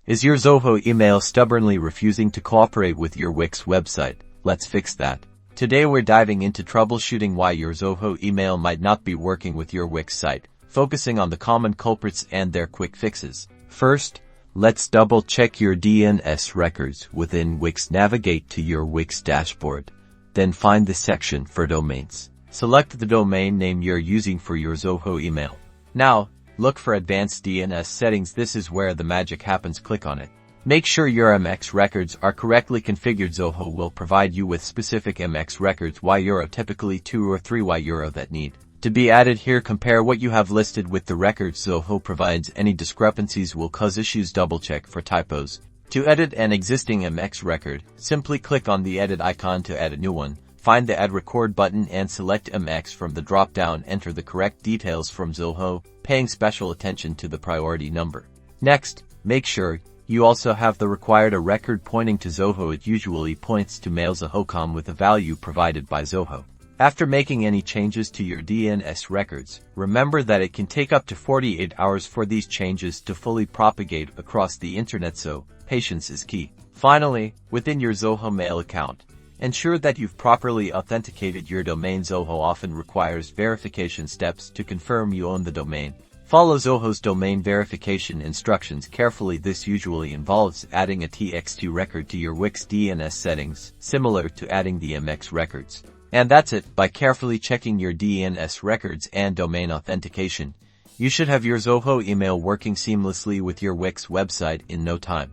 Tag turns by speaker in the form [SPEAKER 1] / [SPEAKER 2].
[SPEAKER 1] Is your Zoho email stubbornly refusing to cooperate with your Wix website? Let's fix that. Today we're diving into troubleshooting why your Zoho email might not be working with your Wix site, focusing on the common culprits and their quick fixes. First, let's double-check your DNS records within Wix. Navigate to your Wix dashboard. Then find the section for domains. Select the domain name you're using for your Zoho email. Now, look for Advanced DNS Settings. This is where the magic happens. Click on it. Make sure your MX records are correctly configured. Zoho will provide you with specific MX records €, typically 2 or 3 €, that need to be added here. Compare what you have listed with the records Zoho provides. Any discrepancies will cause issues. Double-check for typos. To edit an existing MX record, simply click on the edit icon to add a new one. Find the Add Record button and select MX from the drop-down. Enter the correct details from Zoho, paying special attention to the priority number. Next, make sure you also have the required a record pointing to Zoho. It usually points to mail Zoho.com with a value provided by Zoho. After making any changes to your DNS records, remember that it can take up to 48 hours for these changes to fully propagate across the internet, so patience is key. Finally, within your Zoho mail account, ensure that you've properly authenticated your domain. Zoho often requires verification steps to confirm you own the domain. Follow Zoho's domain verification instructions carefully. This usually involves adding a TXT record to your Wix DNS settings, similar to adding the MX records. And that's it. By carefully checking your DNS records and domain authentication, you should have your Zoho email working seamlessly with your Wix website in no time.